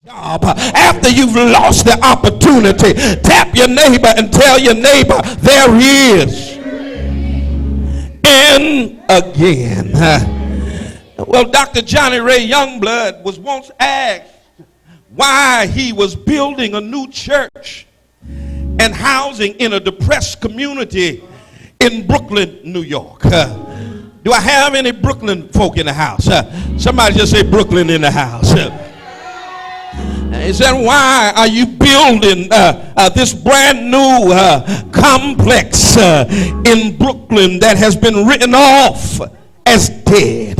job, after you've lost the opportunity, tap your neighbor and tell your neighbor, there he is. And again. Well, Dr. Johnny Ray Youngblood was once asked why he was building a new church and housing in a depressed community in Brooklyn, New York. Do I have any Brooklyn folk in the house? Somebody just say Brooklyn in the house. He said, why are you building this brand new complex in Brooklyn that has been written off as dead?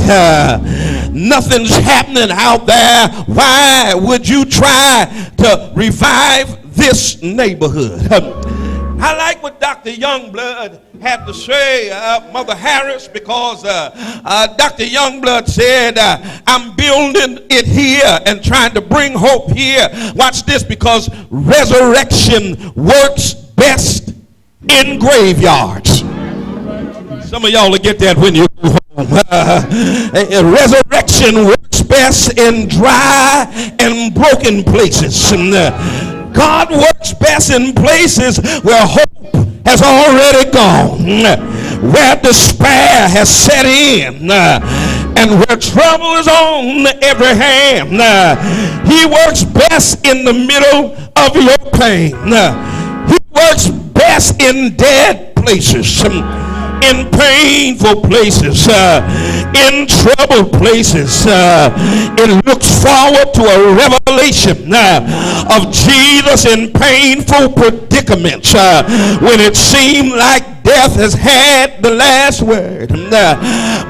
Nothing's happening out there. Why would you try to revive this neighborhood? I like what Dr. Youngblood had to say, Mother Harris, because Dr. Youngblood said, I'm building it here and trying to bring hope here. Watch this, because resurrection works best in graveyards. Some of y'all will get that when you go home. Resurrection works best in dry and broken places. God works best in places where hope has already gone, where despair has set in, and where trouble is on every hand. He works best in the middle of your pain. He works best in dead places, in painful places, in troubled places. It looks forward to a revelation of Jesus in painful predicaments when it seemed like death has had the last word.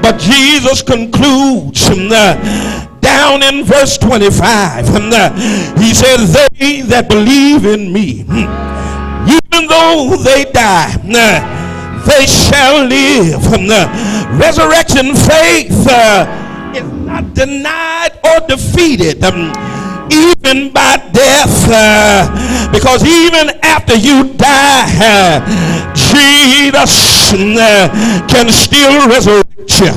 But Jesus concludes down in verse 25. He said, they that believe in me, even though they die, they shall live. Resurrection faith is not denied or defeated even by death, because even after you die, Jesus can still resurrect you.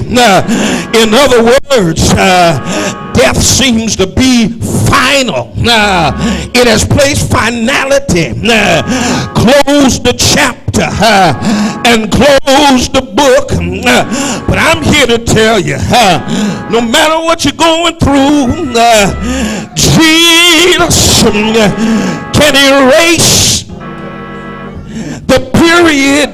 In other words, death seems to be final. It has placed finality, closed the chapter, and closed the book. But I'm here to tell you, no matter what you're going through, Jesus can erase the period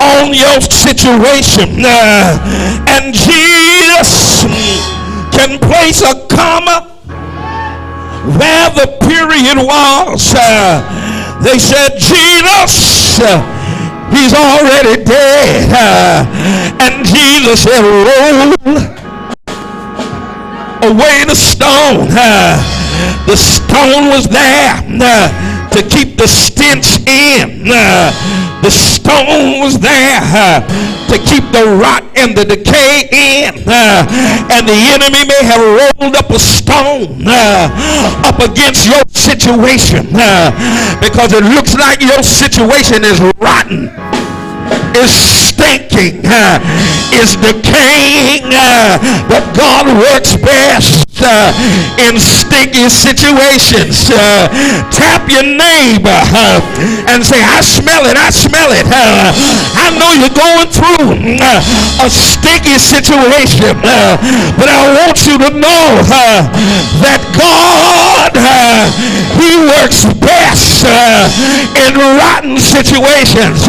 on your situation, and Jesus can place a comma where the period was. They said, Jesus, he's already dead. And Jesus said, roll away the stone. The stone was there to keep the stench in. The stone was there to keep the rot and the decay in. And the enemy may have rolled up a stone up against your situation because it looks like your situation is rotten, is stinking, is decaying, but God works best in stinky situations. Tap your neighbor and say, I smell it, I smell it. I know you're going through a stinky situation, but I want you to know that God, he works best in rotten situations.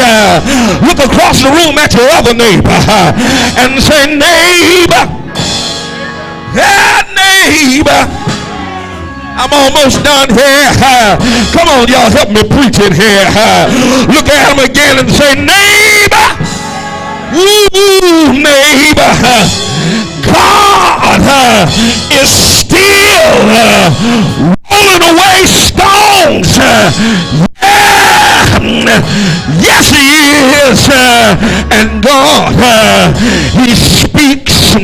Look across the room at your other neighbor and say, neighbor, neighbor, I'm almost done here. Come on, y'all, help me preach it here. Look at him again and say, neighbor, ooh, neighbor, God is still rolling away stones. Yes, he is. And God, he speaks,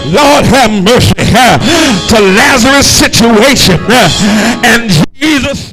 Lord have mercy, to Lazarus' situation. And Jesus